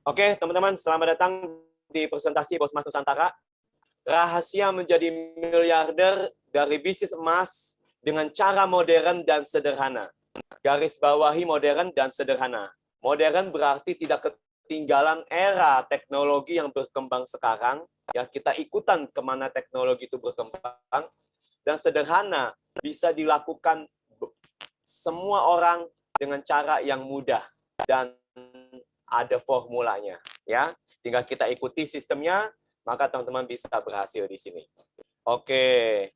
Oke, teman-teman, selamat datang di presentasi Bos Mas Nusantara. Rahasia menjadi miliarder dari bisnis emas dengan cara modern dan sederhana. Garis bawahi modern dan sederhana. Modern berarti tidak ketinggalan era teknologi yang berkembang sekarang. Ya, kita ikutan kemana teknologi itu berkembang. Dan sederhana bisa dilakukan semua orang dengan cara yang mudah dan ada formulanya, ya. Tinggal kita ikuti sistemnya, maka teman-teman bisa berhasil di sini. Oke.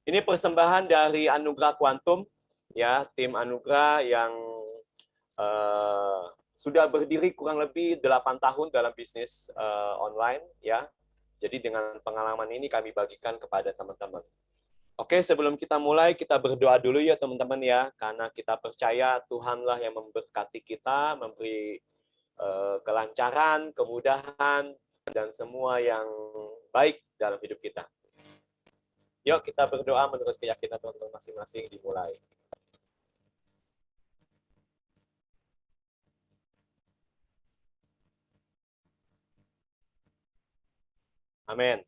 Ini persembahan dari Anugerah Quantum, ya, tim Anugerah yang sudah berdiri kurang lebih 8 tahun dalam bisnis online, ya. Jadi dengan pengalaman ini kami bagikan kepada teman-teman. Oke, sebelum kita mulai, kita berdoa dulu ya teman-teman ya, karena kita percaya Tuhanlah yang memberkati kita, memberi kelancaran, kemudahan, dan semua yang baik dalam hidup kita. Yuk kita berdoa menurut keyakinan teman-teman masing-masing, dimulai. Amin.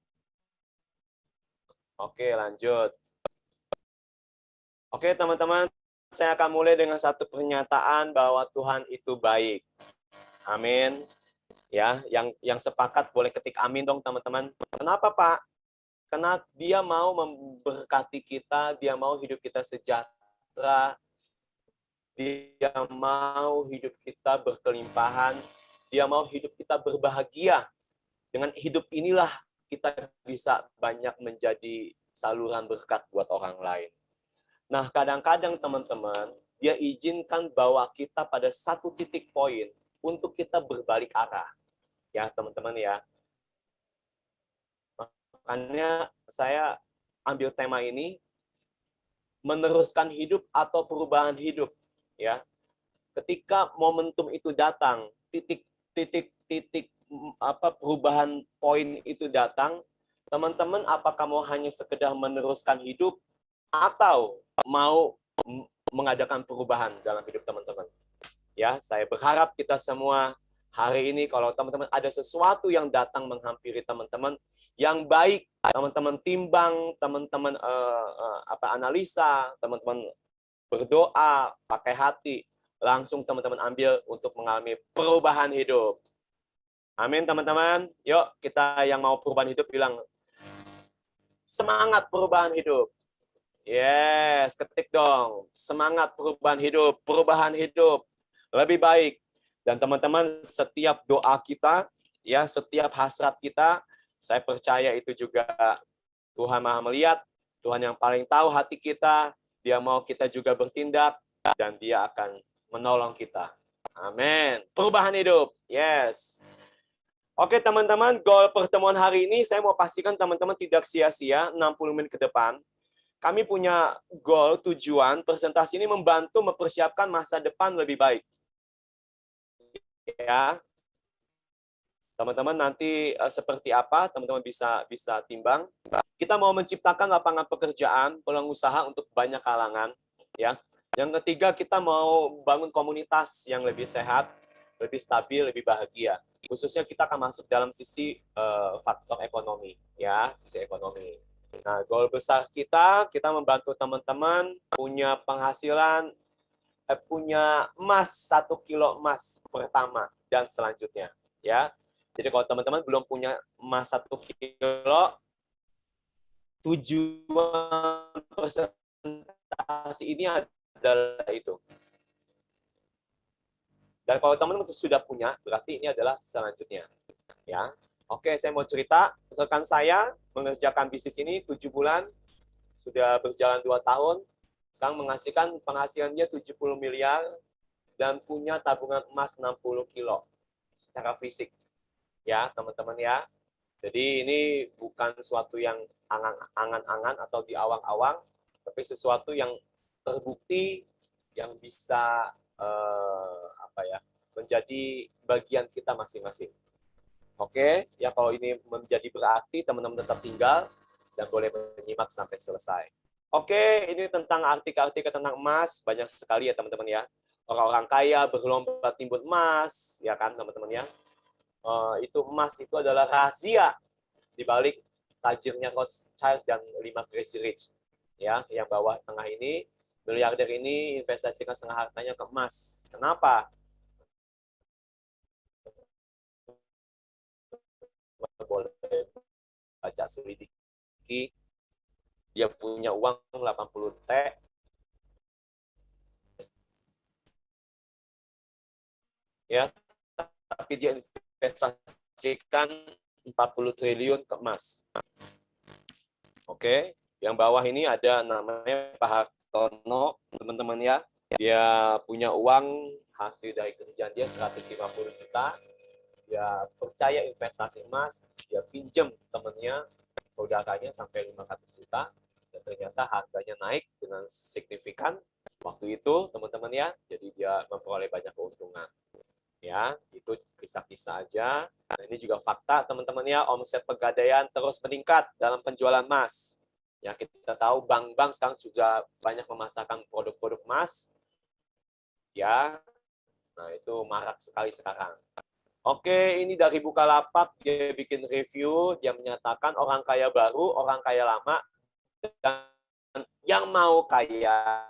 Oke, lanjut. Oke teman-teman, saya akan mulai dengan satu pernyataan bahwa Tuhan itu baik. Amin. Ya, yang sepakat boleh ketik amin dong teman-teman. Kenapa Pak? Karena Dia mau memberkati kita, Dia mau hidup kita sejahtera, Dia mau hidup kita berkelimpahan, Dia mau hidup kita berbahagia. Dengan hidup inilah kita bisa banyak menjadi saluran berkat buat orang lain. Nah, kadang-kadang teman-teman, Dia izinkan bahwa kita pada satu titik poin untuk kita berbalik arah. Ya, teman-teman ya. Makanya saya ambil tema ini, meneruskan hidup atau perubahan hidup. Ya, ketika momentum itu datang, titik perubahan poin itu datang, teman-teman apakah mau hanya sekedar meneruskan hidup atau mau mengadakan perubahan dalam hidup teman-teman? Ya, saya berharap kita semua hari ini kalau teman-teman ada sesuatu yang datang menghampiri teman-teman yang baik, teman-teman timbang, teman-teman analisa, teman-teman berdoa, pakai hati, langsung teman-teman ambil untuk mengalami perubahan hidup. Amin teman-teman. Yuk kita yang mau perubahan hidup bilang semangat perubahan hidup. Yes, ketik dong. Semangat perubahan hidup lebih baik. Dan teman-teman, setiap doa kita, ya, setiap hasrat kita, saya percaya itu juga Tuhan Maha melihat, Tuhan yang paling tahu hati kita, Dia mau kita juga bertindak, dan Dia akan menolong kita. Amin. Perubahan hidup. Yes. Oke teman-teman, goal pertemuan hari ini saya mau pastikan teman-teman tidak sia-sia 60 menit ke depan. Kami punya goal, tujuan, presentasi ini membantu mempersiapkan masa depan lebih baik. Ya. Teman-teman nanti seperti apa, teman-teman bisa timbang. Kita mau menciptakan lapangan pekerjaan, peluang usaha untuk banyak kalangan. Ya. Yang ketiga, kita mau bangun komunitas yang lebih sehat, lebih stabil, lebih bahagia. Khususnya kita akan masuk dalam sisi faktor ekonomi, ya, sisi ekonomi. Nah, goal besar kita membantu teman-teman punya penghasilan, punya emas 1 kilo emas pertama dan selanjutnya, ya. Jadi kalau teman-teman belum punya emas 1 kilo, tujuan presentasi ini adalah itu. Dan kalau teman-teman sudah punya, berarti ini adalah selanjutnya. Ya, oke, saya mau cerita. Rekan saya mengerjakan bisnis ini 7 bulan, sudah berjalan 2 tahun, sekarang menghasilkan penghasilannya 70 miliar, dan punya tabungan emas 60 kilo secara fisik. Ya, teman-teman ya. Jadi ini bukan sesuatu yang angan-angan atau di awang-awang, tapi sesuatu yang terbukti, yang bisa menjadi bagian kita masing-masing. Oke, ya kalau ini menjadi berarti teman-teman tetap tinggal dan boleh menyimak sampai selesai. Oke, ini tentang artikel tentang emas, banyak sekali ya teman-teman ya. orang-orang kaya berlomba timbun emas, ya kan teman-teman ya. Itu emas itu adalah rahasia di balik tajirnya Rothschild dan 5 Crazy Rich. Ya, yang bawah tengah ini, miliarder ini investasikan setengah hartanya ke emas. Kenapa? Boleh baca selidiki. Dia punya uang 80 T. Ya, tapi dia investasikan 40 triliun ke emas. Oke, yang bawah ini ada namanya Pak Hartono, teman-teman ya. Dia punya uang hasil dari kerjaan dia 150 juta. Dia percaya investasi emas, dia pinjam temannya, saudaranya sampai 500 juta. Dan ternyata harganya naik dengan signifikan waktu itu, teman-teman ya. Jadi dia memperoleh banyak keuntungan. Ya, itu kisah-kisah aja. Nah, ini juga fakta, teman-teman ya, omset pegadaian terus meningkat dalam penjualan emas. Ya, kita tahu bank-bank sekarang juga banyak memasarkan produk-produk emas. Ya, nah itu marak sekali sekarang. Oke, ini dari Bukalapak, dia bikin review, dia menyatakan orang kaya baru, orang kaya lama, dan yang mau kaya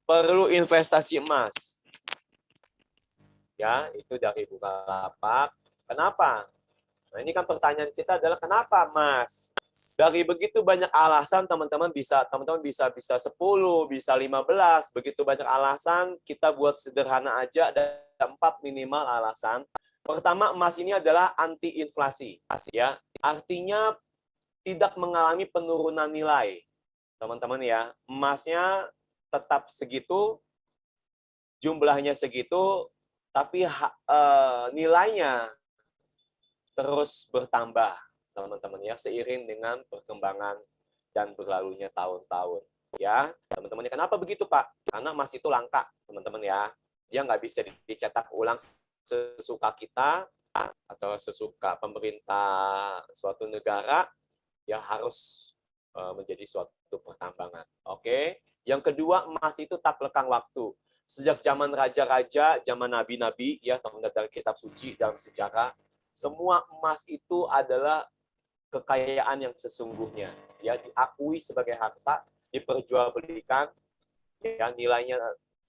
perlu investasi emas. Ya, itu dari Bukalapak. Kenapa? Nah, ini kan pertanyaan kita adalah kenapa emas? Dari begitu banyak alasan teman-teman bisa 10, bisa 15, begitu banyak alasan, kita buat sederhana aja, ada 4 minimal alasan. Pertama, emas ini adalah anti inflasi, ya. Artinya tidak mengalami penurunan nilai. Teman-teman ya, emasnya tetap segitu, jumlahnya segitu, tapi nilainya terus bertambah, teman-teman ya, seiring dengan perkembangan dan berlalunya tahun-tahun. Ya, teman-teman, kenapa begitu, Pak? Karena emas itu langka, teman-teman ya. Dia nggak bisa dicetak ulang sesuka kita atau sesuka pemerintah suatu negara, ya harus menjadi suatu pertambangan. Oke. Yang kedua, emas itu tak lekang waktu. Sejak zaman raja-raja, zaman nabi-nabi, ya, teman-teman, dari kitab suci dalam sejarah, semua emas itu adalah kekayaan yang sesungguhnya, ya, diakui sebagai harta, diperjualbelikan, ya, nilainya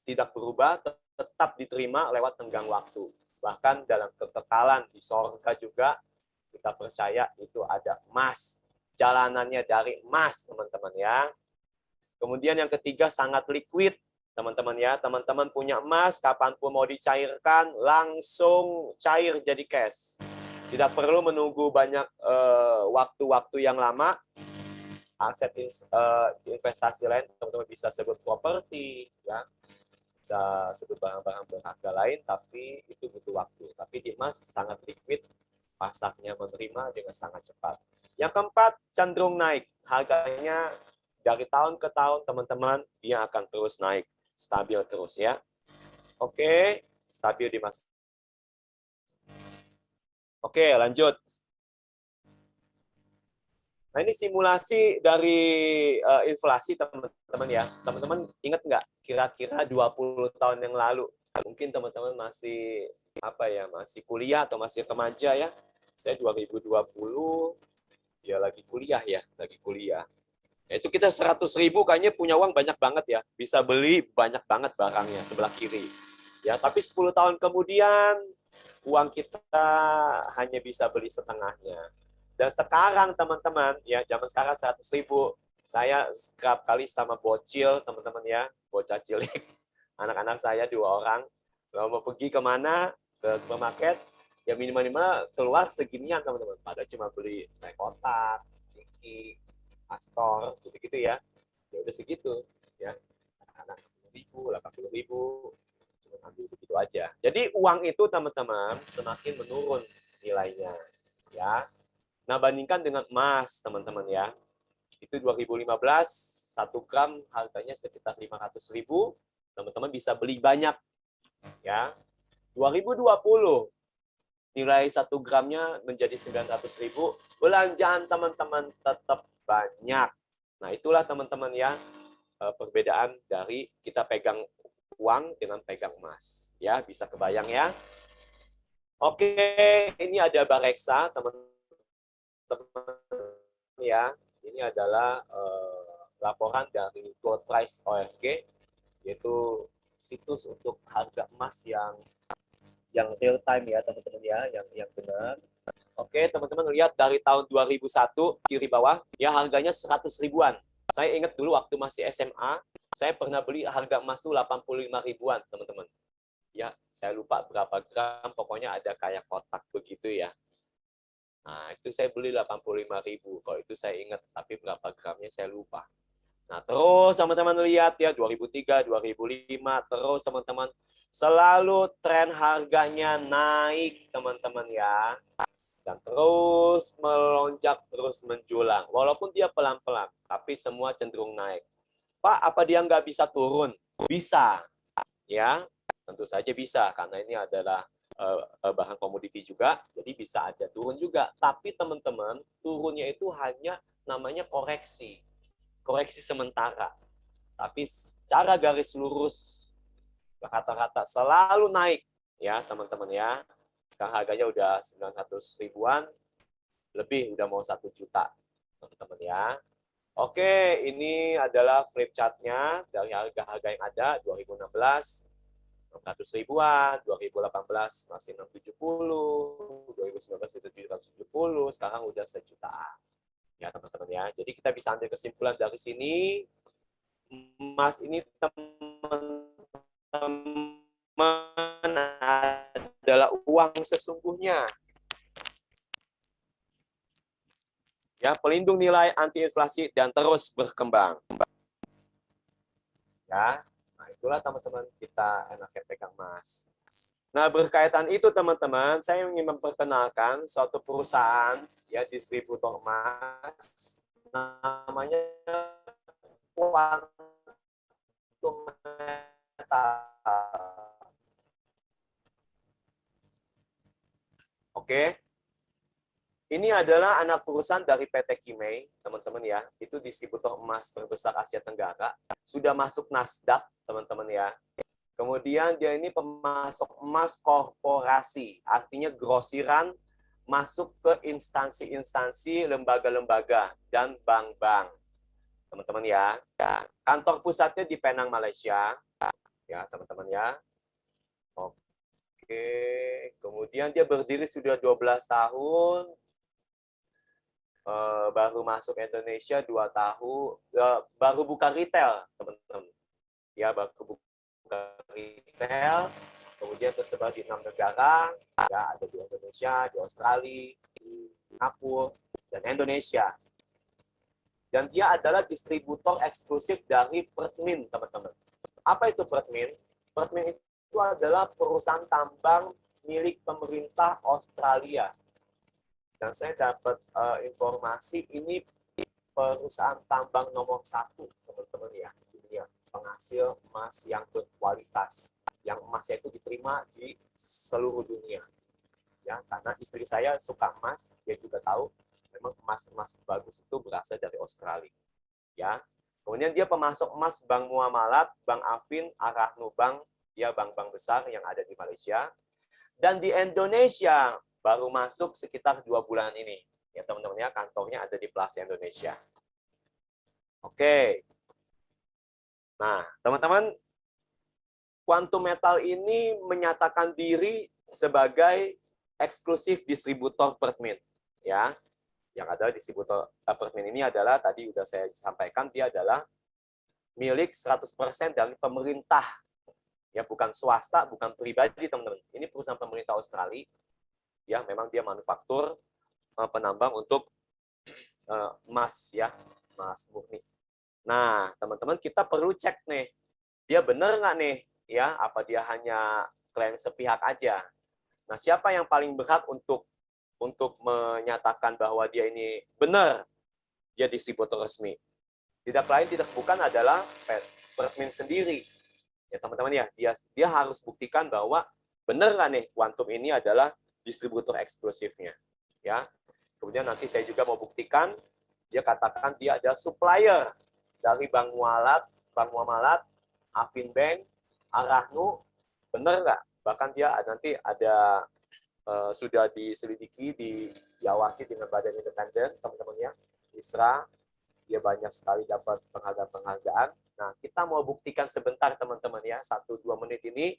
tidak berubah, tetap diterima lewat tenggang waktu. Bahkan dalam kekekalan di sorga juga kita percaya itu ada emas, jalanannya dari emas, teman-teman ya. Kemudian yang ketiga, sangat liquid, teman-teman ya. Teman-teman punya emas, kapanpun mau dicairkan, langsung cair jadi cash. Tidak perlu menunggu banyak waktu-waktu yang lama. Aset investasi lain, teman-teman bisa sebut properti, ya, bisa sebut barang-barang berharga lain, tapi itu butuh waktu. Tapi di emas sangat liquid, pasarnya menerima dengan sangat cepat. Yang keempat, cenderung naik. Harganya dari tahun ke tahun, teman-teman, dia akan terus naik. Stabil terus ya. Oke, stabil di masa. Oke, lanjut. Nah, ini simulasi dari inflasi, teman-teman ya. Teman-teman ingat nggak kira-kira 20 tahun yang lalu? Mungkin teman-teman masih masih kuliah atau masih remaja ya. Saya 2020, dia lagi kuliah ya, lagi kuliah. Itu kita 100.000 kayaknya punya uang banyak banget ya. Bisa beli banyak banget barangnya sebelah kiri. Ya, tapi 10 tahun kemudian uang kita hanya bisa beli setengahnya. Dan sekarang teman-teman, ya zaman sekarang 100.000, saya setiap kali sama bocil, teman-teman ya, bocah cilik, anak-anak saya 2 orang, kalau mau pergi kemana, ke supermarket, ya minimal keluar seginian teman-teman. Pada cuma beli teh kotak, ciki, Astor, gitu-gitu ya. Ya udah segitu, ya. Anak 60.000, 80.000, cuma ambil begitu aja. Jadi uang itu teman-teman semakin menurun nilainya, ya. Nah, bandingkan dengan emas, teman-teman ya. Itu 2015, 1 gram harganya sekitar 500.000. Teman-teman bisa beli banyak. Ya. 2020, nilai 1 gramnya menjadi 900.000. Belanjaan teman-teman tetap banyak. Nah, itulah teman-teman ya. perbedaan dari kita pegang uang dengan pegang emas. Ya, bisa kebayang ya. Oke, ini ada Bareksa, teman-teman ya. Ini adalah laporan dari Gold Price OFG, yaitu situs untuk harga emas yang real time ya teman-teman ya, yang benar. Oke, teman-teman lihat dari tahun 2001 kiri bawah ya harganya 100 ribuan. Saya ingat dulu waktu masih SMA, saya pernah beli harga emas itu 85 ribuan, teman-teman. Ya, saya lupa berapa gram, pokoknya ada kayak kotak begitu ya. Nah, itu saya beli 85 ribu. Kalau itu saya ingat, tapi berapa gramnya saya lupa. Nah, terus teman-teman lihat ya 2003, 2005, terus teman-teman selalu tren harganya naik, teman-teman ya. Dan terus melonjak, terus menjulang. Walaupun dia pelan-pelan, tapi semua cenderung naik. Pak, apa dia nggak bisa turun? Bisa, ya. Tentu saja bisa, karena ini adalah bahan komoditi juga, jadi bisa ada turun juga. Tapi teman-teman, turunnya itu hanya namanya koreksi. Koreksi sementara. Tapi secara garis lurus, rata-rata selalu naik, ya teman-teman ya. Sekarang harganya udah 900 ribuan, lebih udah mau 1 juta, teman-teman ya. Oke, ini adalah flip chart-nya dari harga-harga yang ada 2016, 600 ribuan, 2018 masih 670, 2019 itu 770, sekarang udah sejutaan. Ya teman-teman ya. Jadi kita bisa ambil kesimpulan dari sini, emas ini teman-teman adalah uang sesungguhnya. Ya, pelindung nilai anti inflasi dan terus berkembang. Ya, nah itulah teman-teman kita enaknya pegang emas. Nah, berkaitan itu teman-teman, saya ingin memperkenalkan suatu perusahaan ya distributor emas namanya Quantum Metal. Oke. Ini adalah anak perusahaan dari PT Kimei, teman-teman ya. Itu distributor emas terbesar Asia Tenggara. Sudah masuk Nasdaq, teman-teman ya. Kemudian dia ini pemasok emas korporasi, artinya grosiran masuk ke instansi-instansi, lembaga-lembaga, dan bank-bank. Teman-teman ya. Kantor pusatnya di Penang, Malaysia. Ya, teman-teman ya. Oke, kemudian dia berdiri sudah 12 tahun. Baru masuk Indonesia 2 tahun, baru buka retail, teman-teman. Ya, baru buka retail, kemudian tersebar di 6 negara, ya, ada di Indonesia, di Australia, di Singapura, dan Indonesia. Dan dia adalah distributor eksklusif dari Pertmin, teman-teman. Apa itu Pertmin? Pertmin itu adalah perusahaan tambang milik pemerintah Australia. Dan saya dapat informasi ini perusahaan tambang nomor 1, teman-teman ya, di dunia, penghasil emas yang berkualitas, yang emasnya itu diterima di seluruh dunia. Ya, karena istri saya suka emas, dia juga tahu memang emas-emas bagus itu berasal dari Australia. Ya, kemudian dia pemasok emas Bank Muamalat, Bank Afin, Arahnu Bank, ya bank-bank besar yang ada di Malaysia. Dan di Indonesia baru masuk sekitar 2 bulan ini. Ya teman-teman ya, kantornya ada di Plaza Indonesia. Oke. Nah, teman-teman, Quantum Metal ini menyatakan diri sebagai eksklusif distributor Pertmin. Ya, yang ada distributor Pertmin ini adalah, tadi sudah saya sampaikan, dia adalah milik 100% dari pemerintah. Ya, bukan swasta, bukan pribadi, teman-teman. Ini perusahaan pemerintah Australia. Ya, memang dia manufaktur penambang untuk emas ya, emas murni. Nah, teman-teman kita perlu cek nih, dia benar nggak nih ya, apa dia hanya klaim sepihak aja. Nah, siapa yang paling berhak untuk menyatakan bahwa dia ini benar dia distributor resmi? Tidak lain tidak bukan adalah Pertmin sendiri. Ya, teman-teman ya, dia harus buktikan bahwa benar nggak nih Quantum ini adalah distributor eksklusifnya. Ya. Kemudian nanti saya juga mau buktikan, dia katakan dia adalah supplier dari Bank Muamalat, Bank Muamalat, Afinbank, Arahnu, benar nggak? Bahkan dia nanti ada sudah diselidiki, diawasi dengan badan independen, teman-teman ya. ISRA, dia banyak sekali dapat penghargaan-penghargaan. Nah, kita mau buktikan sebentar teman-teman ya, 1-2 menit ini,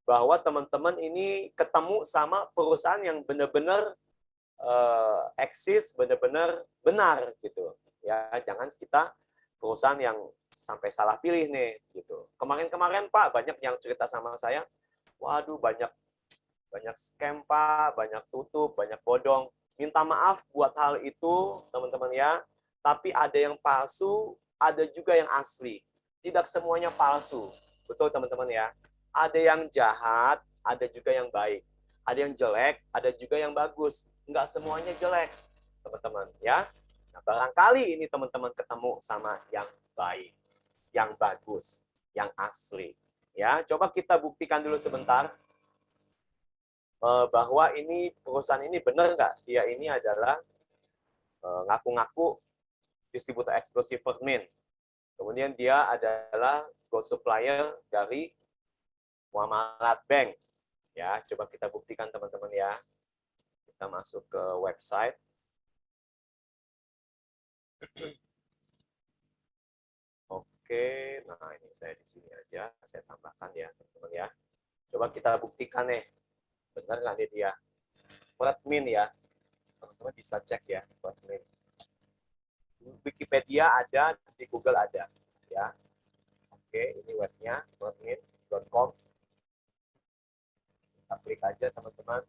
bahwa teman-teman ini ketemu sama perusahaan yang benar-benar eksis, benar-benar benar gitu. Ya, jangan kita perusahaan yang sampai salah pilih nih gitu. Kemarin-kemarin Pak banyak yang cerita sama saya, waduh banyak scam Pak, banyak tutup, banyak bodong. Minta maaf buat hal itu teman-teman ya. Tapi ada yang palsu, ada juga yang asli. Tidak semuanya palsu. Betul teman-teman ya. Ada yang jahat, ada juga yang baik. Ada yang jelek, ada juga yang bagus. Enggak semuanya jelek, teman-teman ya. Nah, barangkali ini teman-teman ketemu sama yang baik, yang bagus, yang asli. Ya, coba kita buktikan dulu sebentar bahwa ini perusahaan ini benar nggak? Dia ini adalah ngaku-ngaku distributor eksklusif Permin. Kemudian dia adalah gold supplier dari Muamalat Bank. Ya, coba kita buktikan teman-teman ya. Kita masuk ke website. Oke, nah ini saya di sini aja, saya tambahkan ya teman-teman ya. Coba kita buktikan nih, benar nggak nih dia? Permin ya, teman-teman bisa cek ya Permin. Wikipedia ada, di Google ada ya. Oke, ini webnya permin.com. Kita klik aja teman-teman.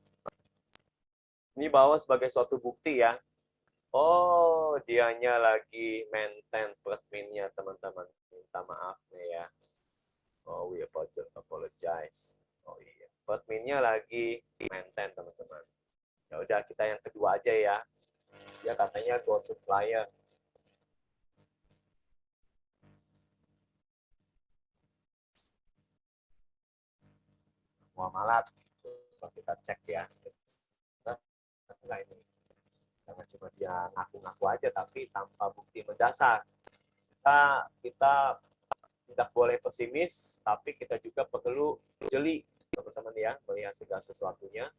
Ini bawa sebagai suatu bukti ya. Oh, dianya lagi maintain perminnya teman-teman. Minta maaf nih ya. Oh, we apologize. Oh iya, perminnya lagi maintain teman-teman. Ya udah kita yang kedua aja ya. Dia katanya gold supplier. Muamalat. Coba kita cek ya. Nah, ini. Jangan cuma dia ngaku-ngaku aja tapi tanpa bukti mendasar. Kita tidak boleh pesimis, tapi kita juga perlu jeli, teman-teman ya, melihat segala sesuatunya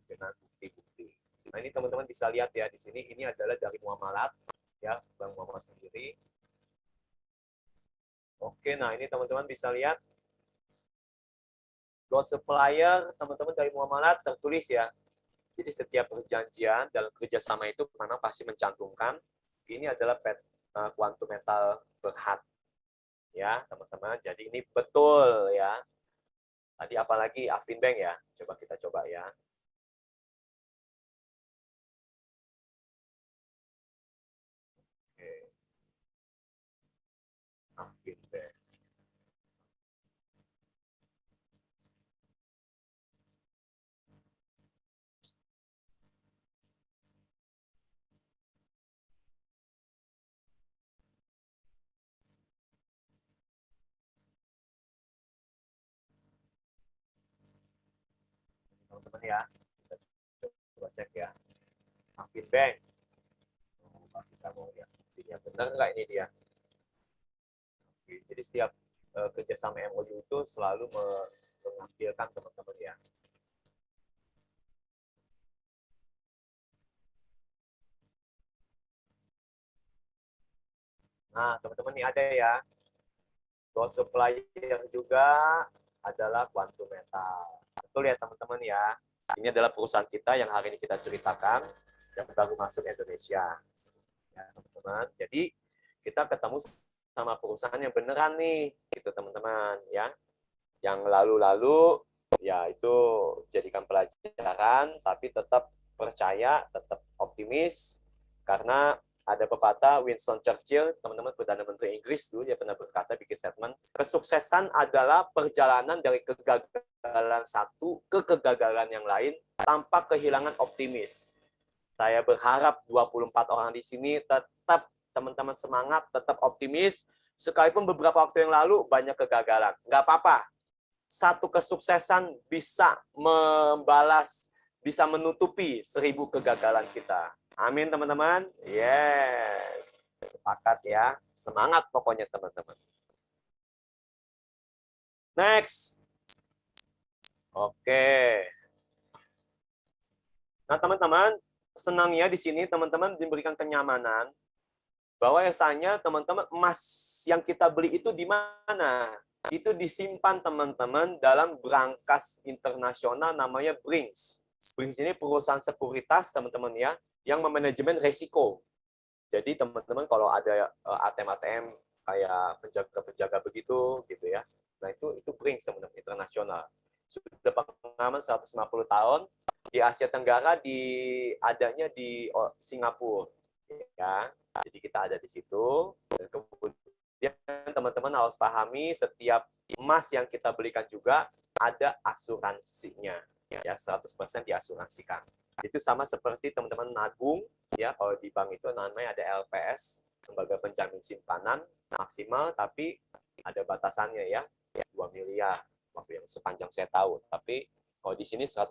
dengan bukti-bukti. Nah, ini teman-teman bisa lihat ya di sini, ini adalah dari Muamalat, ya, Bank Muamalat sendiri. Oke, nah ini teman-teman bisa lihat gold supplier, teman-teman dari Muamalat tertulis ya. Jadi setiap perjanjian dalam kerjasama itu memang pasti mencantumkan ini adalah kuantum metal berhad. Ya, teman-teman. Jadi ini betul ya. Tadi apalagi Afinbank ya. Coba kita coba ya. Oke. Afinbank. Teman-teman ya. Kita coba cek ya. Afinbank. Kita mau lihat buktinya benar nggak ini dia. Oke. Jadi setiap kerjasama MOU itu selalu mengampilkan teman-teman ya. Nah, teman-teman ini ada ya. Gold supplier juga adalah Quantum Metal. Betul ya teman-teman ya. Ini adalah perusahaan kita yang hari ini kita ceritakan yang baru masuk Indonesia. Ya, teman-teman. Jadi kita ketemu sama perusahaan yang beneran nih, gitu teman-teman ya. Yang lalu-lalu ya itu jadikan pelajaran, tapi tetap percaya, tetap optimis karena ada pepatah Winston Churchill, teman-teman Perdana Menteri Inggris dulu, dia pernah berkata, bikin statement, kesuksesan adalah perjalanan dari kegagalan satu ke kegagalan yang lain tanpa kehilangan optimis. Saya berharap 24 orang di sini tetap teman-teman semangat, tetap optimis, sekalipun beberapa waktu yang lalu banyak kegagalan. Nggak apa-apa, satu kesuksesan bisa membalas, bisa menutupi 1000 kegagalan kita. Amin teman-teman. Yes. Sepakat ya. Semangat pokoknya teman-teman. Next. Oke. Nah, teman-teman, senangnya di sini teman-teman diberikan kenyamanan bahwa biasanya teman-teman emas yang kita beli itu di mana? Itu disimpan teman-teman dalam brankas internasional namanya Brinks. Brinks ini perusahaan sekuritas teman-teman ya, yang memanajemen resiko. Jadi teman-teman kalau ada ATM-ATM kayak penjaga-penjaga begitu gitu ya. Nah, itu Brinks teman-teman internasional. Sudah pengalaman 150 tahun di Asia Tenggara adanya di Singapura ya. Jadi kita ada di situ dan kemudian teman-teman harus pahami setiap emas yang kita belikan juga ada asuransinya ya 100% diasuransikan. Itu sama seperti teman-teman nabung ya, kalau di bank itu namanya ada LPS, lembaga penjamin simpanan maksimal, tapi ada batasannya ya 2 miliar waktu yang sepanjang saya tahu. Tapi kalau di sini 100%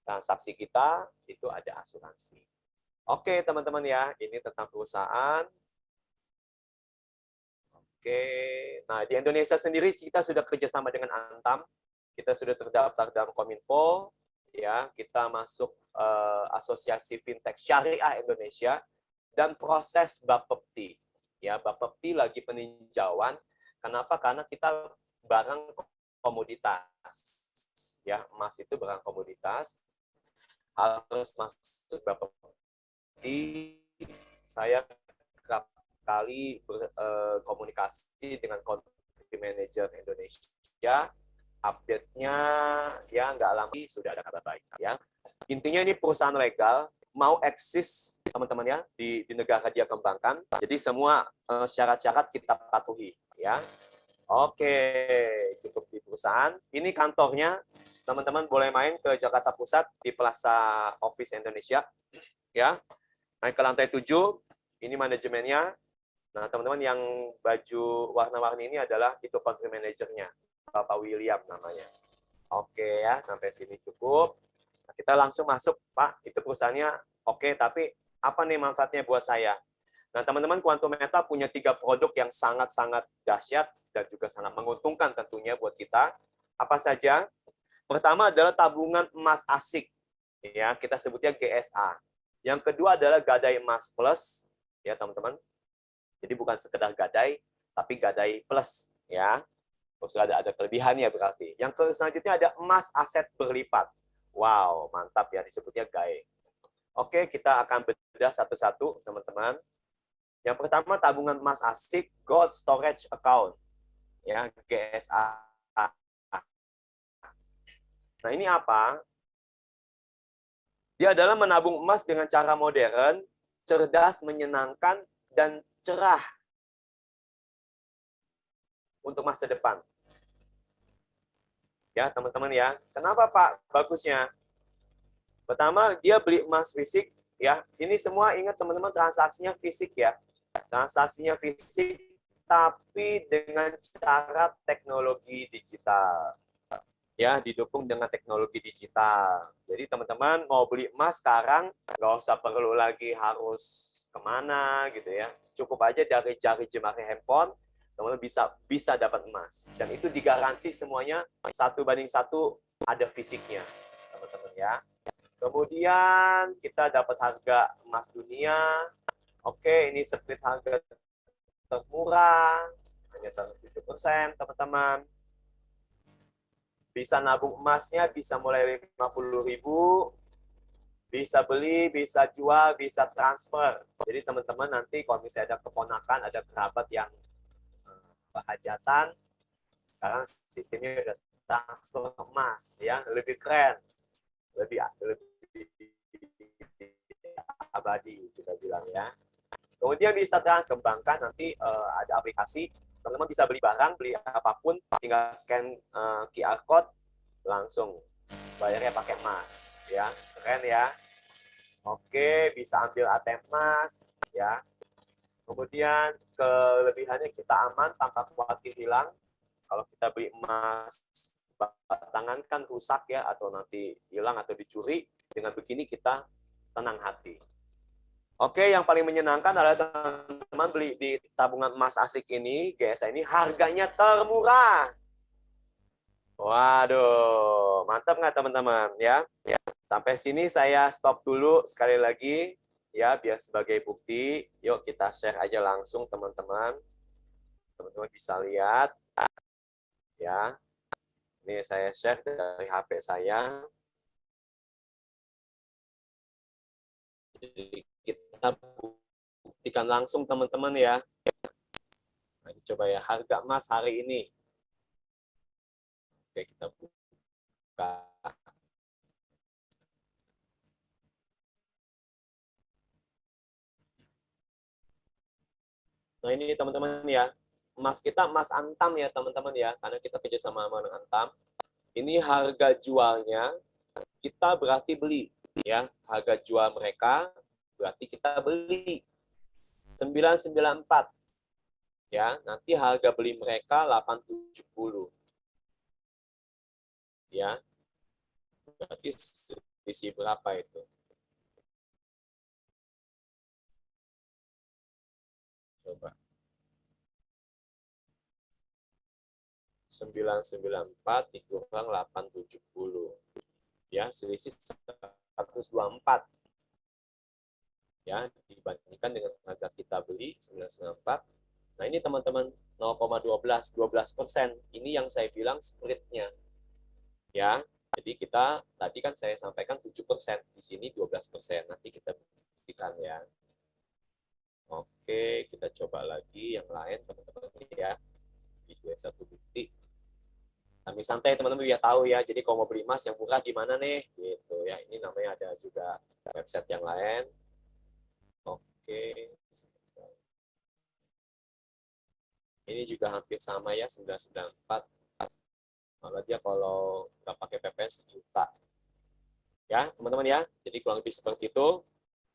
transaksi kita itu ada asuransi. Oke, teman-teman ya, ini tentang perusahaan. Oke, nah di Indonesia sendiri kita sudah kerjasama dengan Antam, kita sudah terdaftar dalam Kominfo, ya, kita masuk Asosiasi Fintech Syariah Indonesia dan proses Bapepti. Ya, Bapepti lagi peninjauan. Kenapa? Karena kita barang komoditas. Ya, emas itu barang komoditas. Harus masuk Bapepti. Saya kerap kali berkomunikasi dengan country manager Indonesia. Update-nya ya nggak lama sudah ada kabar baik ya. Intinya ini perusahaan legal mau eksis teman-teman ya di negara dia kembangkan. Jadi semua syarat-syarat kita patuhi ya. Oke, cukup di perusahaan. Ini kantornya. Teman-teman boleh main ke Jakarta Pusat di Plaza Office Indonesia ya. Naik ke lantai 7. Ini manajemennya. Nah, teman-teman yang baju warna-warni ini adalah itu country manajernya. Bapak William namanya. Oke ya, sampai sini cukup. Nah, kita langsung masuk, Pak. Itu perusahaannya oke, tapi apa nih manfaatnya buat saya? Nah, teman-teman, Quantum Meta punya 3 produk yang sangat-sangat dahsyat dan juga sangat menguntungkan tentunya buat kita. Apa saja? Pertama adalah tabungan emas asik. Ya, kita sebutnya GSA. Yang kedua adalah Gadai Emas Plus, ya teman-teman. Jadi bukan sekedar gadai, tapi gadai plus, ya. Terus ada kelebihannya berarti. Yang selanjutnya ada emas aset berlipat. Wow, mantap ya disebutnya GAE. Oke, kita akan bedah satu-satu, teman-teman. Yang pertama tabungan emas asik Gold Storage Account, ya GSA. Nah ini apa? Dia adalah menabung emas dengan cara modern, cerdas, menyenangkan, dan cerah untuk masa depan. Ya, teman-teman ya. Kenapa, Pak? Bagusnya. Pertama, dia beli emas fisik, ya. Ini semua ingat teman-teman transaksinya fisik ya. Transaksinya fisik tapi dengan cara teknologi digital. Ya, didukung dengan teknologi digital. Jadi teman-teman mau beli emas sekarang nggak usah perlu lagi harus kemana gitu ya. Cukup aja dari jari jemari handphone, teman-teman bisa dapat emas. Dan itu digaransi semuanya 1:1 ada fisiknya, teman-teman ya. Kemudian kita dapat harga emas dunia. Oke, ini split harga termurah, hanya 7%, teman-teman. Bisa nabung emasnya, bisa mulai 50.000, bisa beli, bisa jual, bisa transfer. Jadi teman-teman nanti kalau misalnya ada keponakan, ada kerabat yang hajatan, sekarang sistemnya udah transfer emas, ya lebih keren, lebih abadi kita bilang ya. Kemudian bisa kembangkan nanti ada aplikasi, teman-teman bisa beli barang, beli apapun, tinggal scan QR code, langsung bayarnya pakai emas, ya keren ya. Oke, bisa ambil ATM emas, ya. Kemudian kelebihannya kita aman tanpa khawatir hilang. Kalau kita beli emas tangan kan rusak ya, atau nanti hilang atau dicuri. Dengan begini kita tenang hati. Oke, yang paling menyenangkan adalah teman-teman beli di tabungan emas asik ini, GSA ini harganya termurah. Waduh, mantap nggak teman-teman ya? Sampai sini saya stop dulu sekali lagi ya, biar sebagai bukti. Yuk kita share aja langsung teman-teman. Teman-teman bisa lihat ya. Ini saya share dari HP saya. Jadi kita buktikan langsung teman-teman ya. Nah, coba ya harga emas hari ini. Oke, kita buka. Nah, ini teman-teman ya. Emas kita emas antam ya teman-teman ya, karena kita kerja sama dengan antam. Ini harga jualnya, kita berarti beli ya. Harga jual mereka berarti kita beli 994 ya. Nanti harga beli mereka 870 ya. Berarti selisih berapa itu? Coba. 994 dikurang 870 ya, selisih 124 ya, dibandingkan dengan harga kita beli 994. Nah ini teman-teman 0,12%. Ini yang saya bilang spreadnya ya. Jadi kita tadi kan saya sampaikan 7%, di sini 12%. Nanti kita buktikan ya. Oke, kita coba lagi yang lain teman-teman ya. Ini juga satu bukti. Sambil santai teman-teman biar tahu ya. Jadi kalau mau beli emas yang murah di mana nih? Gitu ya. Ini namanya ada juga website yang lain. Oke. Ini juga hampir sama ya, 994. Malah dia kalau nggak pakai PPN 1 juta. Ya, teman-teman ya. Jadi kurang lebih seperti itu.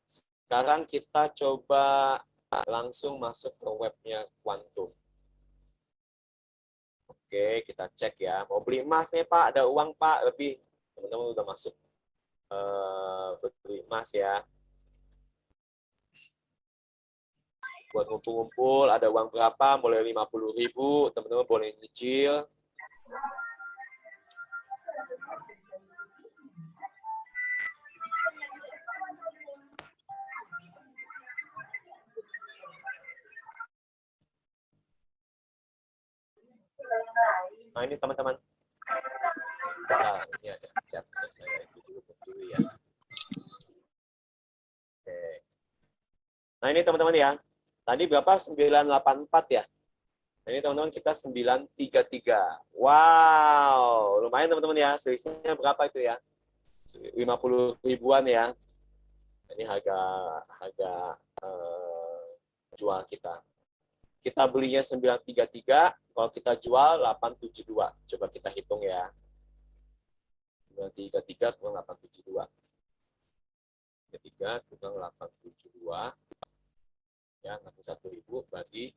Sekarang kita coba langsung masuk ke webnya Quantum. Oke, kita cek ya. Mau beli emas nih Pak, ada uang Pak, lebih. Teman-teman udah masuk beli emas ya. Buat ngumpul-ngumpul, ada uang berapa, mulai 50.000, teman-teman boleh nyicil. Nah ini teman-teman. Nah, ini ada chat saya itu dulu ya. Oke. Nah ini teman-teman ya. Tadi berapa? 984 ya. Nah, ini teman-teman kita 933. Wow, lumayan teman-teman ya. Selisihnya berapa itu ya? 50 ribuan ya. Ini harga jual kita. Kita belinya 933, kalau kita jual 872. Coba kita hitung ya. 933 kurang 872. 33 kurang 872. Ya, 61.000 bagi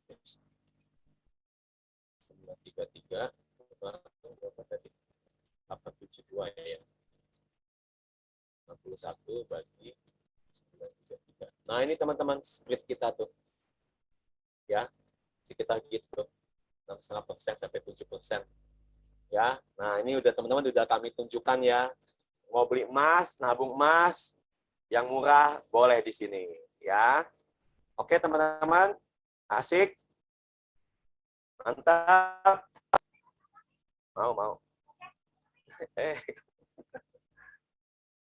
933 berapa tadi? 872 ya. 61 bagi 933. Nah, ini teman-teman split kita tuh. Ya, sekitar gitu. 6,5% sampai 7%. Ya. Nah, ini udah teman-teman udah kami tunjukkan ya. Mau beli emas, nabung emas yang murah boleh di sini, ya. Oke, teman-teman. Asik. Mantap. Mau.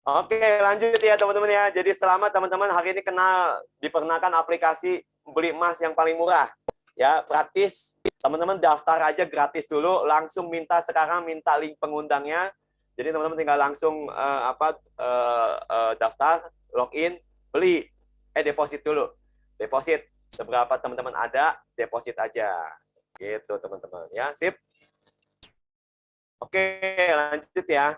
Oke, lanjut ya teman-teman ya. Jadi selamat teman-teman, hari ini kenal diperkenalkan aplikasi beli emas yang paling murah. Ya, praktis. Teman-teman daftar aja gratis dulu, langsung sekarang minta link pengundangnya. Jadi teman-teman tinggal langsung daftar, login, beli. Deposit dulu. Deposit seberapa teman-teman ada, deposit aja. Gitu teman-teman ya. Sip. Oke, lanjut ya.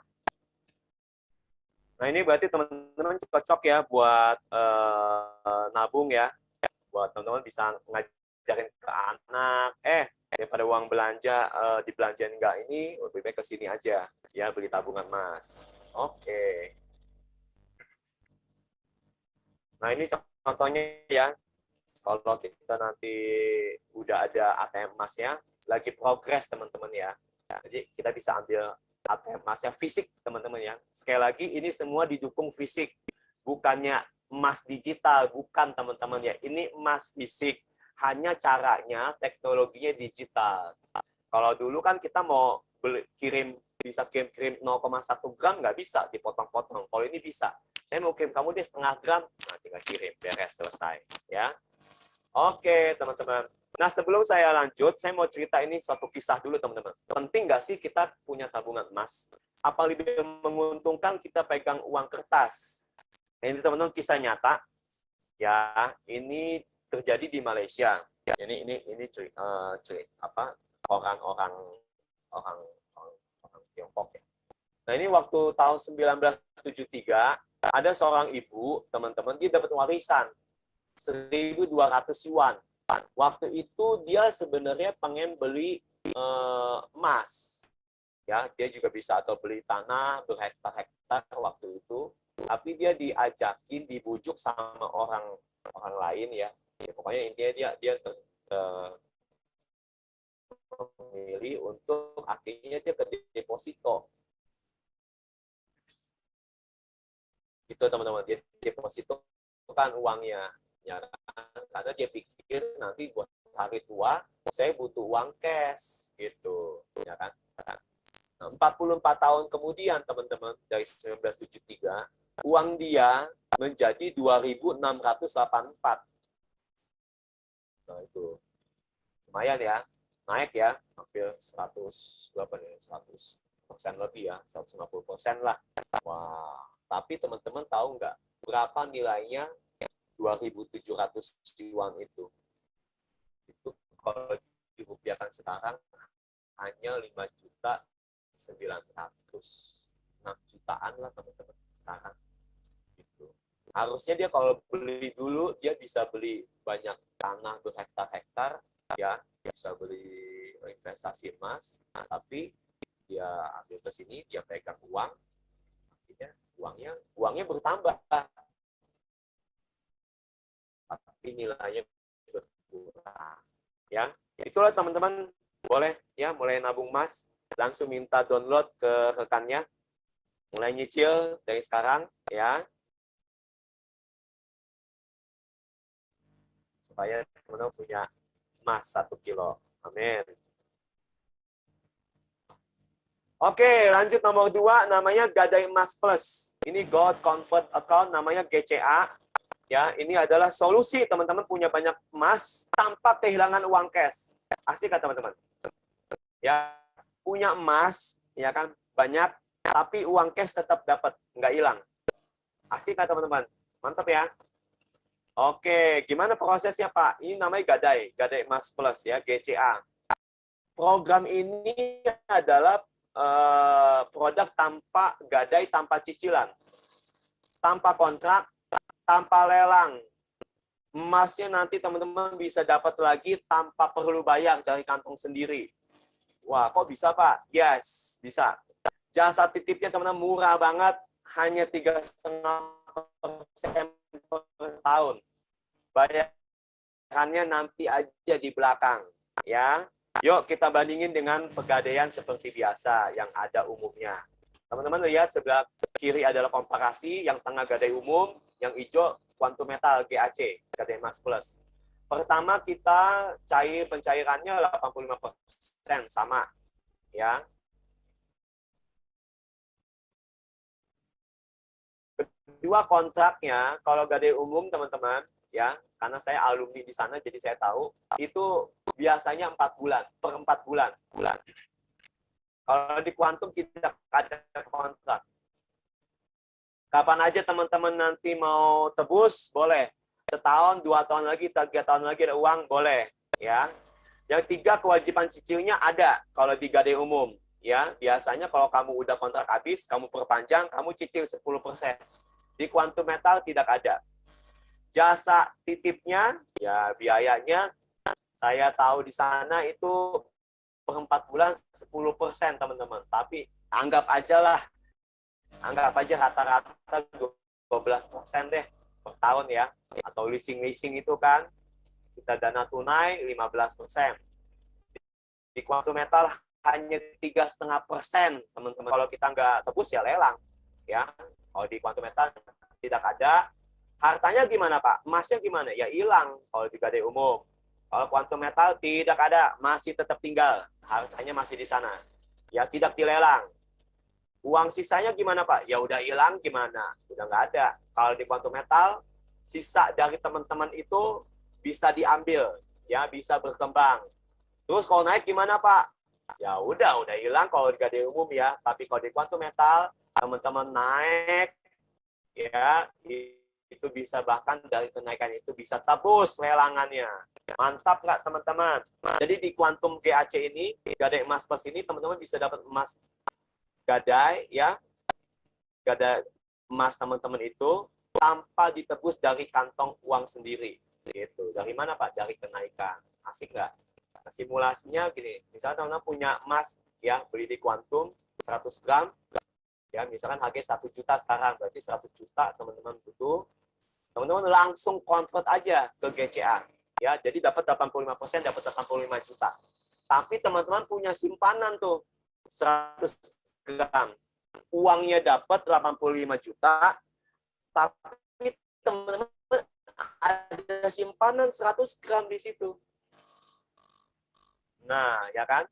Nah ini berarti teman-teman cocok ya buat nabung ya, buat teman-teman bisa ngajarin ke anak, daripada uang belanja dibelanjain enggak, ini lebih baik ke sini aja ya, beli tabungan emas. Oke. Nah ini contohnya ya, kalau kita nanti udah ada ATM emasnya, lagi progres teman-teman ya. Jadi kita bisa ambil ATM emasnya fisik teman-teman ya. Sekali lagi ini semua didukung fisik, bukannya emas digital, bukan teman-teman ya. Ini emas fisik, hanya caranya teknologinya digital. Kalau dulu kan kita mau bisa kirim 0,1 gram nggak bisa dipotong-potong. Kalau ini bisa. Saya mau kirim kamu deh setengah gram, nah tinggal kirim, beres, selesai. Ya. Oke, teman-teman. Nah, sebelum saya lanjut, saya mau cerita ini suatu kisah dulu, teman-teman. Penting nggak sih kita punya tabungan emas? Apa lebih menguntungkan kita pegang uang kertas? Ini, teman-teman, kisah nyata. Ya, ini terjadi di Malaysia. Ini orang Tiongkok ya. Nah, ini waktu tahun 1973 ada seorang ibu, teman-teman, dia dapat warisan 1.200 yuan. Waktu itu dia sebenarnya pengen beli emas. Ya, dia juga bisa atau beli tanah berhektar-hektar waktu itu. Tapi dia diajakin, dibujuk sama orang lain ya. Pokoknya intinya dia memilih untuk akhirnya dia ke deposito. Itu teman-teman, dia deposito kan uangnya. Ya, karena dia pikir nanti buat hari tua saya butuh uang cash gitu, ya kan. Nah, 44 tahun kemudian teman-teman, dari 1973 uang dia menjadi 2.684. Nah, itu lumayan ya, naik ya, hampir 100% lebih ya, 150% lah. Wah, tapi teman-teman tahu nggak berapa nilainya 2.700 yuan itu? Itu kalau dirupiahkan sekarang hanya 5.900.000, 6 jutaan lah teman-teman sekarang. Gitu. Harusnya dia kalau beli dulu dia bisa beli banyak tanah berhektar-hektar ya, bisa beli investasi emas, tapi dia ambil ke sini, dia pegang uang, uangnya bertambah, tapi nilainya berkurang. Ya, itulah teman-teman, boleh ya mulai nabung emas, langsung minta download ke rekannya, mulai nyicil dari sekarang ya, supaya teman-teman punya emas 1 kilo. Amin. Oke, lanjut nomor 2, namanya Gadai Emas Plus. Ini Gold Convert Account, namanya GCA. Ya, ini adalah solusi teman-teman punya banyak emas tanpa kehilangan uang cash. Asik kan teman-teman? Ya, punya emas, ya kan, banyak, tapi uang cash tetap dapat, nggak hilang. Asik kan teman-teman? Mantap ya. Oke, gimana prosesnya Pak? Ini namanya Gadai Emas Plus ya, GCA. Program ini adalah produk tanpa gadai, tanpa cicilan, tanpa kontrak, tanpa lelang. Emasnya nanti teman-teman bisa dapat lagi tanpa perlu bayar dari kantong sendiri. Wah, kok bisa Pak? Yes, bisa. Jasa titipnya teman-teman murah banget, hanya 3,5% per tahun. Bayarannya nanti aja di belakang, ya. Yuk kita bandingin dengan pegadaian seperti biasa yang ada umumnya. Teman-teman lihat sebelah kiri adalah komparasi, yang tengah gadai umum, yang hijau Quantum Metal GAC, Gadai Emas Plus. Pertama kita pencairannya 85% sama, ya. Kedua kontraknya, kalau gadai umum teman-teman, ya, karena saya alumni di sana jadi saya tahu, itu biasanya 4 bulan, per 4 bulan. Kalau di kuantum tidak ada kontrak. Kapan aja teman-teman nanti mau tebus, boleh. Setahun, 2 tahun lagi, 3 tahun lagi ada uang, boleh. Ya. Yang 3, kewajiban cicilnya ada kalau di gadai umum. Ya, biasanya kalau kamu udah kontrak habis, kamu perpanjang, kamu cicil 10%. Di Quantum Metal tidak ada. Jasa titipnya, ya biayanya, saya tahu di sana itu per 4 bulan 10% teman-teman. Tapi anggap aja lah, anggap aja rata-rata 12% deh per tahun ya. Atau leasing itu kan. Kita dana tunai 15%. Di kuantum metal hanya 3,5%, teman-teman. Kalau kita nggak tebus ya lelang, ya. Kalau di kuantum metal tidak ada. Hartanya gimana, Pak? Emasnya gimana? Ya hilang kalau di gadai umum. Kalau kuantum metal tidak ada, masih tetap tinggal. Hartanya masih di sana. Ya tidak dilelang. Uang sisanya gimana, Pak? Ya udah hilang gimana? Udah nggak ada. Kalau di kuantum metal, sisa dari teman-teman itu bisa diambil, ya bisa berkembang. Terus kalau naik gimana, Pak? Ya udah hilang kalau di gadai umum ya. Tapi kalau di kuantum metal, teman-teman naik, ya itu bisa bahkan dari kenaikan itu bisa tebus lelangannya. Mantap nggak, teman-teman? Jadi di kuantum GAC ini, gadai emas plus ini, teman-teman bisa dapat emas gadai, ya, gadai emas teman-teman itu tanpa ditebus dari kantong uang sendiri. Gitu. Dari mana, Pak? Dari kenaikan. Asik nggak? Nah, simulasinya gini, misalnya teman-teman punya emas, ya, beli di kuantum 100 gram, ya, misalkan harga 1 juta sekarang, berarti 100 juta teman-teman butuh. Teman-teman langsung convert aja ke GCA. Ya, jadi dapat 85%, dapat 85 juta. Tapi teman-teman punya simpanan tuh 100 gram. Uangnya dapat 85 juta, tapi teman-teman ada simpanan 100 gram di situ. Nah, ya kan?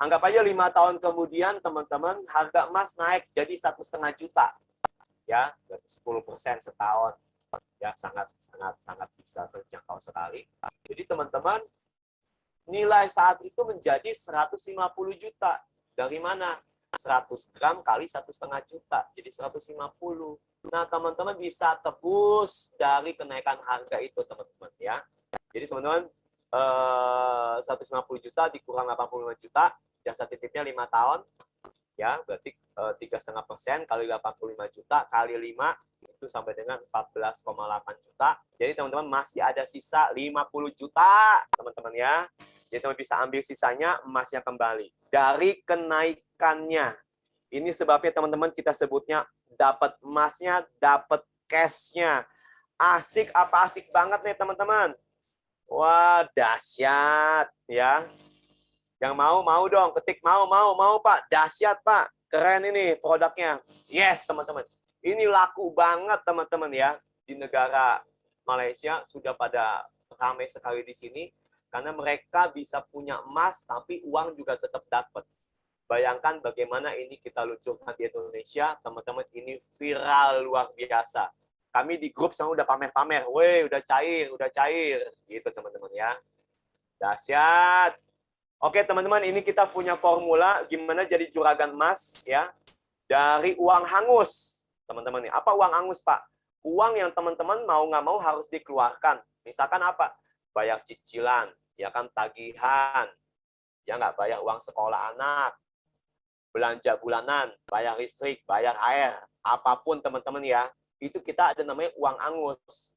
Anggap aja 5 tahun kemudian teman-teman harga emas naik jadi 1,5 juta. Ya, 10% setahun. Ya, sangat bisa terjangkau sekali. Jadi teman-teman, nilai saat itu menjadi 150 juta. Dari mana? 100 gram kali 1,5 juta. Jadi 150. Nah, teman-teman bisa tebus dari kenaikan harga itu, teman-teman. Ya. Jadi teman-teman, 150 juta dikurang 85 juta, jasa titipnya 5 tahun. Ya, berarti 3,5% kali 85 juta kali 5 itu sampai dengan 14,8 juta. Jadi teman-teman masih ada sisa 50 juta, teman-teman ya. Jadi teman bisa ambil sisanya, emasnya kembali. Dari kenaikannya. Ini sebabnya teman-teman kita sebutnya dapat emasnya, dapat cash-nya. Asik apa asik banget nih teman-teman. Wah, dahsyat ya. Yang mau dong, ketik mau Pak. Dahsyat Pak, keren ini produknya. Yes teman-teman, ini laku banget teman-teman ya. Di negara Malaysia sudah pada ramai sekali di sini. Karena mereka bisa punya emas, tapi uang juga tetap dapat. Bayangkan bagaimana ini kita luncurkan di Indonesia, teman-teman ini viral luar biasa. Kami di grup sekarang udah pamer-pamer, weh udah cair, gitu teman-teman ya. Dahsyat. Oke teman-teman, ini kita punya formula gimana jadi juragan emas ya dari uang hangus, teman-teman. Apa uang hangus Pak? Uang yang teman-teman mau nggak mau harus dikeluarkan. Misalkan apa? Bayar cicilan, ya kan tagihan, ya nggak bayar uang sekolah anak, belanja bulanan, bayar listrik, bayar air, apapun teman-teman ya. Itu kita ada namanya uang hangus.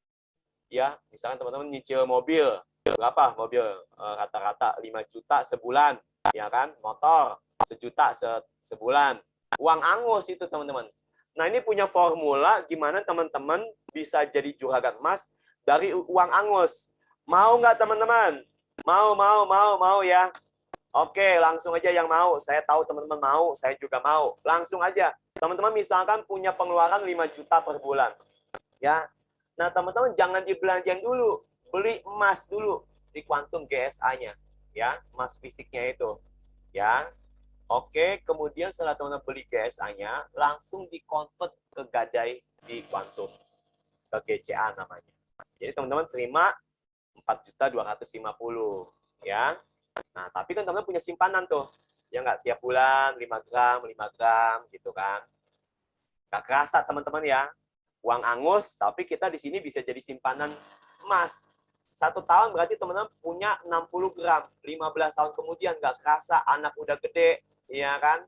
Ya, misalkan teman-teman nyicil mobil. Berapa mobil? Rata-rata 5 juta sebulan, ya kan? Motor 1 juta sebulan. Uang angus itu, teman-teman. Nah, ini punya formula gimana teman-teman bisa jadi juragan emas dari uang angus. Mau nggak, teman-teman? Mau ya. Oke, langsung aja yang mau. Saya tahu teman-teman mau, saya juga mau. Langsung aja. Teman-teman misalkan punya pengeluaran 5 juta per bulan. Ya. Nah, teman-teman jangan dibelanjain dulu. Beli emas dulu di kuantum GSA-nya, ya, emas fisiknya itu, ya. Oke, kemudian setelah teman-teman beli GSA-nya, langsung dikonvert ke gadai di kuantum, ke GCA namanya. Jadi teman-teman terima 4.250, ya. Nah, tapi kan teman-teman punya simpanan tuh, ya nggak tiap bulan 5 gram, gitu kan. Nggak kerasa teman-teman ya, uang angus, tapi kita di sini bisa jadi simpanan emas. 1 tahun berarti teman-teman punya 60 gram. 15 tahun kemudian nggak kerasa, anak udah gede, ya kan?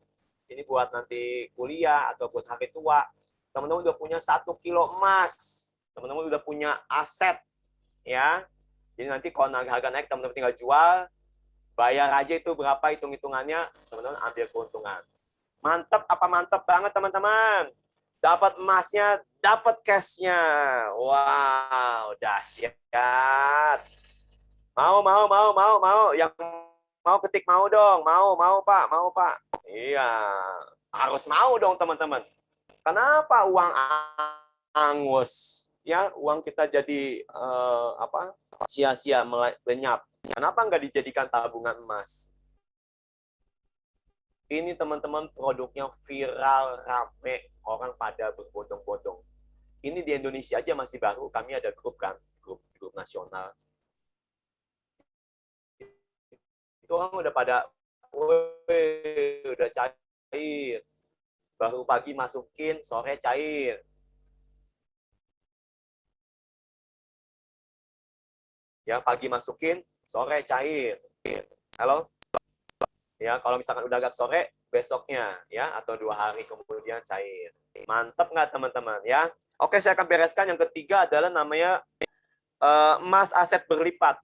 Ini buat nanti kuliah atau buat hari tua. Teman-teman udah punya 1 kilo emas. Teman-teman udah punya aset, ya. Jadi nanti kalau harga naik, teman-teman tinggal jual, bayar aja itu berapa hitung-hitungannya, teman-teman ambil keuntungan. Mantap apa mantap banget teman-teman. Dapat emasnya, dapat cashnya. Wow, dahsyat. Mau. Yang mau ketik mau dong. Mau Pak, mau Pak. Iya, harus mau dong teman-teman. Kenapa uang angus? Ya, uang kita jadi apa? Sia-sia lenyap. Kenapa nggak dijadikan tabungan emas? Ini teman-teman produknya viral, rame, orang pada berbondong-bondong. Ini di Indonesia aja masih baru, kami ada grup kan, grup nasional. Itu orang udah pada, udah cair. Baru pagi masukin, sore cair. Ya, pagi masukin, sore cair. Halo? Ya, kalau misalkan udah agak sore, besoknya ya, atau 2 hari kemudian cair. Mantap nggak teman-teman ya? Oke, saya akan bereskan. Yang ketiga adalah namanya emas aset berlipat.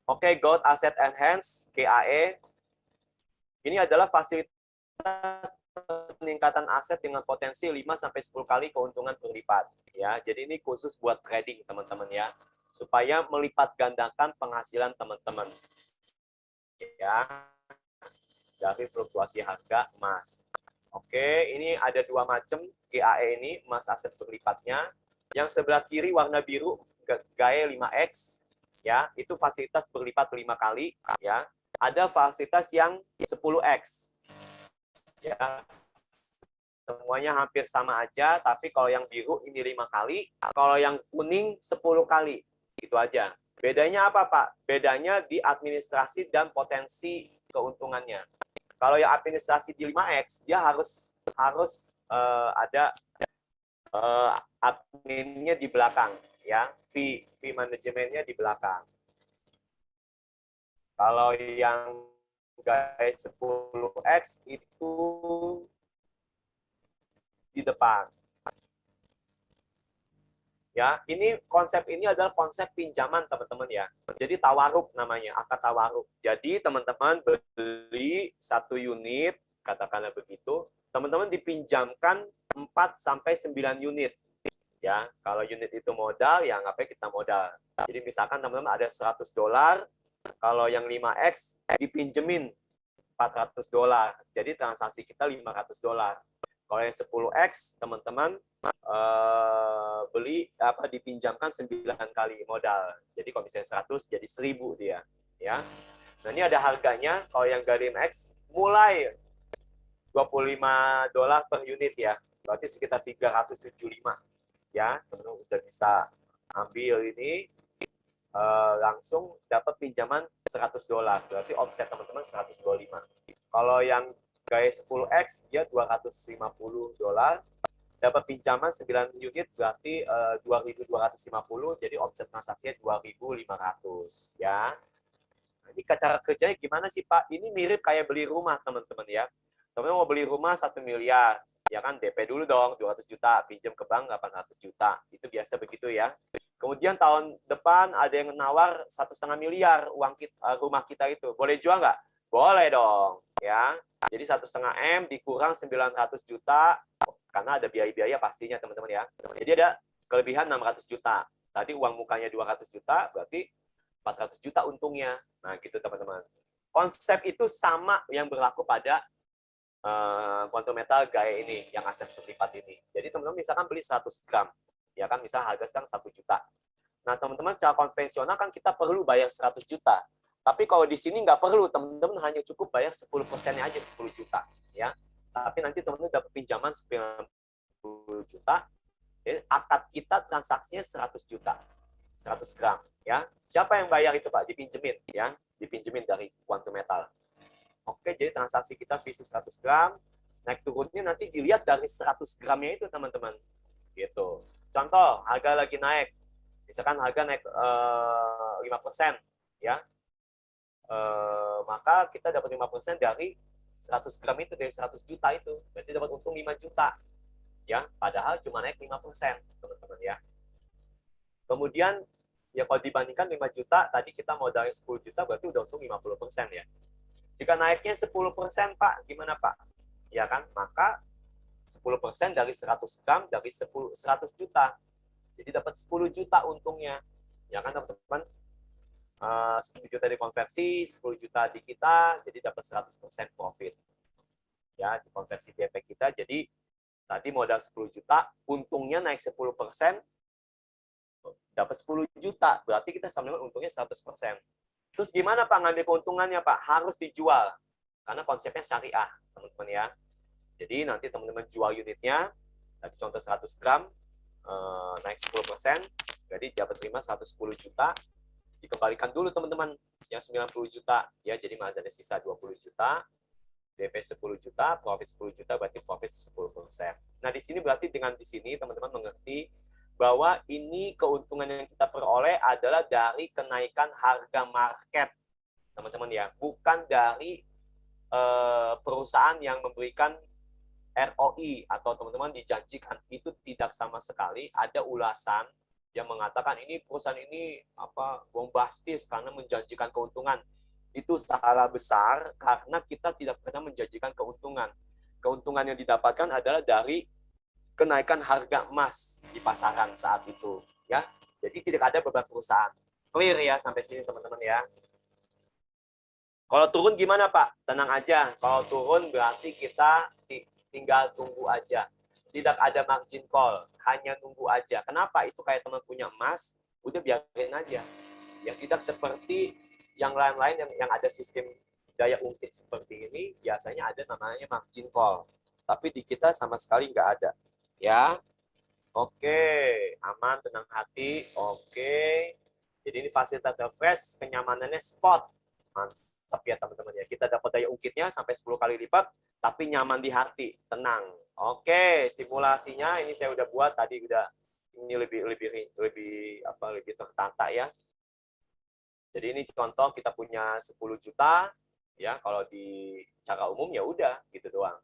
Oke, Gold Asset Enhance, GAE. Ini adalah fasilitas peningkatan aset dengan potensi 5-10 kali keuntungan berlipat. Ya, jadi ini khusus buat trading, teman-teman ya. Supaya melipat gandakan penghasilan teman-teman. Ya, dari fluktuasi harga emas. Oke, ini ada 2 macam GAE ini, emas aset berlipatnya. Yang sebelah kiri warna biru, GAE 5X, ya, itu fasilitas berlipat 5 kali, ya. Ada fasilitas yang 10X. Ya, semuanya hampir sama aja, tapi kalau yang biru ini 5 kali, kalau yang kuning 10 kali. Gitu aja. Bedanya apa, Pak? Bedanya di administrasi dan potensi keuntungannya. Kalau yang administrasi di 5X, dia harus ada adminnya di belakang, ya, fee manajemennya di belakang. Kalau yang guys 10X itu di depan. Ya, ini konsep ini adalah konsep pinjaman teman-teman ya. Jadi tawaruk namanya, akad tawaruk. Jadi teman-teman beli 1 unit, katakanlah begitu, teman-teman dipinjamkan 4 sampai 9 unit. Ya, kalau unit itu modal, ya ngapain kita modal. Jadi misalkan teman-teman ada $100, kalau yang 5X dipinjemin $400. Jadi transaksi kita $500. Kalau yang 10X, teman-teman beli dipinjamkan 9 kali modal. Jadi kalau misalnya 100 jadi 1000 dia, ya. Nah, ini ada harganya. Kalau yang Garim X mulai $25 per unit ya. Berarti sekitar 375. Ya, teman-teman udah bisa ambil ini langsung dapat pinjaman $100. Berarti omset teman-teman 125. Kalau yang gaya 10X dia $250, dapat pinjaman 9 unit berarti 2.250, jadi omset transaksinya 2.500 ya. Nah, ini cara kerjanya gimana sih Pak? Ini mirip kayak beli rumah teman-teman ya. Teman-teman mau beli rumah 1 miliar, ya kan DP dulu dong 200 juta, pinjam ke bank 800 juta. Itu biasa begitu ya. Kemudian tahun depan ada yang nawar 1,5 miliar uang kita, rumah kita itu. Boleh jual nggak? Boleh dong, ya. Jadi 1,5 M dikurang 900 juta, karena ada biaya-biaya pastinya teman-teman ya. Jadi ada kelebihan 600 juta. Tadi uang mukanya 200 juta, berarti 400 juta untungnya. Nah, gitu teman-teman. Konsep itu sama yang berlaku pada quantum metal gaya ini, yang aset berlipat ini. Jadi teman-teman misalkan beli 100 gram, ya kan, misal harga sekarang 1 juta. Nah, teman-teman secara konvensional kan kita perlu bayar 100 juta. Tapi kalau di sini nggak perlu, teman-teman hanya cukup bayar 10%-nya aja, 10 juta. Ya. Tapi nanti teman-teman dapat pinjaman 90 juta, ya, akad kita transaksinya 100 juta. 100 gram. Ya. Siapa yang bayar itu, Pak? Dipinjemin. Ya. Dipinjemin dari quantum metal. Oke, jadi transaksi kita visi 100 gram, naik turunnya nanti dilihat dari 100 gramnya itu, teman-teman. Gitu. Contoh, harga lagi naik. Misalkan harga naik 5%, ya. Maka kita dapat 5% dari 100 gram itu, dari 100 juta itu. Berarti dapat untung 5 juta. Ya, padahal cuma naik 5%, teman-teman ya. Kemudian, ya kalau dibandingkan 5 juta, tadi kita modalnya 10 juta, berarti udah untung 50% ya. Jika naiknya 10%, Pak, gimana Pak? Ya kan, maka 10% dari 100 gram dari 100 juta. Jadi dapat 10 juta untungnya. Ya kan teman-teman? 10 juta dikonversi, 10 juta di kita, jadi dapat 100% profit. Ya, dikonversi DP kita, jadi tadi modal 10 juta, untungnya naik 10%, dapat 10 juta. Berarti kita sama dengan untungnya 100%. Terus gimana Pak ngambil keuntungannya Pak? Harus dijual. Karena konsepnya syariah, teman-teman ya. Jadi nanti teman-teman jual unitnya, tadi contoh 100 gram, naik 10%, jadi dapat terima 110 juta, dikembalikan dulu teman-teman yang 90 juta ya, jadi masih ada sisa 20 juta, DP 10 juta, profit 10 juta, berarti profit 10%. Nah, di sini berarti dengan di sini teman-teman mengerti bahwa ini keuntungan yang kita peroleh adalah dari kenaikan harga market, teman-teman ya, bukan dari perusahaan yang memberikan ROI atau teman-teman dijanjikan. Itu tidak sama sekali. Ada ulasan yang mengatakan ini perusahaan ini bombastis karena menjanjikan keuntungan. Itu salah besar karena kita tidak pernah menjanjikan keuntungan. Keuntungan yang didapatkan adalah dari kenaikan harga emas di pasaran saat itu, ya. Jadi tidak ada beban perusahaan. Clear ya sampai sini teman-teman ya. Kalau turun gimana Pak? Tenang aja. Kalau turun berarti kita tinggal tunggu aja. Tidak ada margin call, hanya nunggu aja. Kenapa? Itu kayak teman punya emas, udah biarin aja. Yang tidak seperti yang lain-lain yang ada sistem daya ungkit seperti ini, biasanya ada namanya margin call. Tapi di kita sama sekali nggak ada. Ya, oke, aman, tenang hati, oke. Jadi ini fasilitas refresh, kenyamanannya spot. Mantap ya teman-teman ya. Kita dapat daya ungkitnya sampai 10 kali lipat, tapi nyaman di hati, tenang. Oke, simulasinya ini saya udah buat tadi, udah ini lebih tertata ya. Jadi ini contoh kita punya 10 juta ya, kalau di cara umum ya udah gitu doang.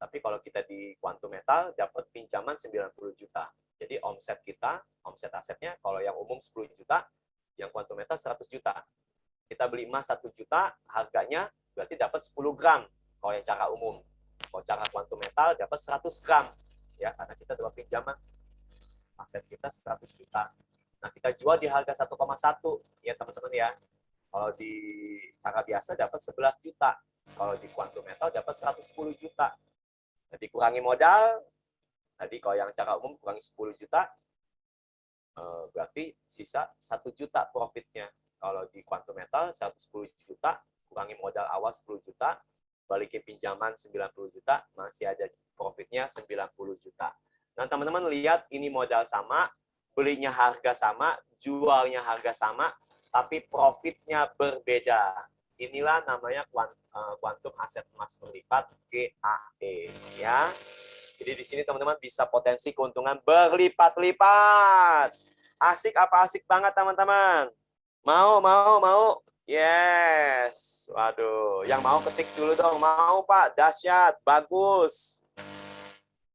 Tapi kalau kita di Quantum Metal dapat pinjaman 90 juta. Jadi omset kita, omset asetnya kalau yang umum 10 juta, yang Quantum Metal 100 juta. Kita beli emas 1 juta, harganya berarti dapat 10 gram kalau yang cara umum. Kalau cara Quantum Metal dapat 100 gram. Ya, karena kita dapat pinjaman aset kita 100 juta. Nah, kita jual di harga 1,1 ya teman-teman ya. Kalau di cara biasa dapat 11 juta. Kalau di Quantum Metal dapat 110 juta. Jadi kurangi modal, tadi kalau yang cara umum kurangi 10 juta, berarti sisa 1 juta profitnya. Kalau di Quantum Metal 110 juta, kurangi modal awal 10 juta, balikin pinjaman 90 juta, masih ada profitnya 90 juta. Nah, teman-teman lihat ini modal sama, belinya harga sama, jualnya harga sama, tapi profitnya berbeda. Inilah namanya Quantum Aset Emas Berlipat, GAE. Ya. Jadi di sini teman-teman bisa potensi keuntungan berlipat-lipat. Asik apa asik banget teman-teman? Mau? Yes. Waduh, yang mau ketik dulu dong. Mau Pak, dahsyat, bagus.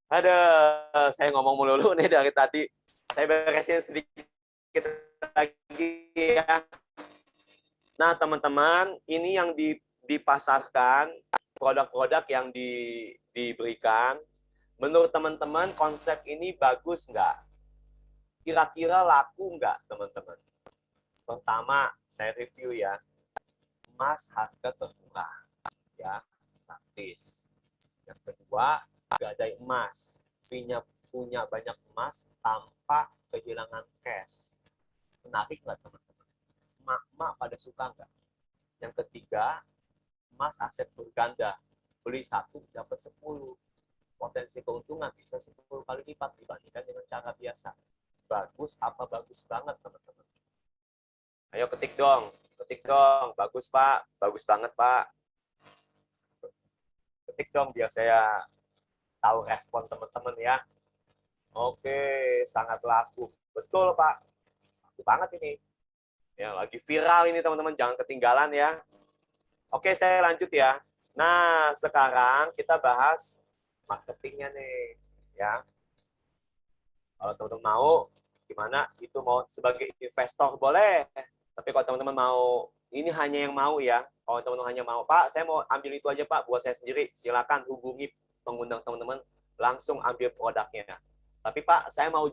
Ada, saya ngomong mulu nih dari tadi. Saya beresin sedikit lagi ya. Nah, teman-teman, ini yang dipasarkan, produk-produk yang diberikan. Menurut teman-teman, konsep ini bagus nggak? Kira-kira laku nggak, teman-teman? Pertama, saya review ya. Emas harga termurah. Ya, praktis. Yang kedua, gadai emas. Punya banyak emas tanpa kehilangan cash. Menarik nggak, teman-teman? Mak pada suka nggak? Yang ketiga, emas aset berganda. Beli 1 dapat 10. Potensi keuntungan bisa 10 kali lipat dibandingkan dengan cara biasa. Bagus apa bagus banget, teman-teman? Ayo ketik dong. Bagus Pak, bagus banget Pak. Ketik dong biar saya tahu respon teman-teman ya. Oke, sangat laku. Betul Pak. Laku banget ini. Ya, lagi viral ini teman-teman, jangan ketinggalan ya. Oke, saya lanjut ya. Nah, sekarang kita bahas marketingnya nih, ya. Kalau teman-teman mau, gimana? Itu mau sebagai investor boleh. Tapi kalau teman-teman mau, ini hanya yang mau ya. Kalau teman-teman hanya mau, Pak, saya mau ambil itu aja Pak, buat saya sendiri. Silakan hubungi pengundang teman-teman. langsung ambil produknya. Tapi Pak, saya mau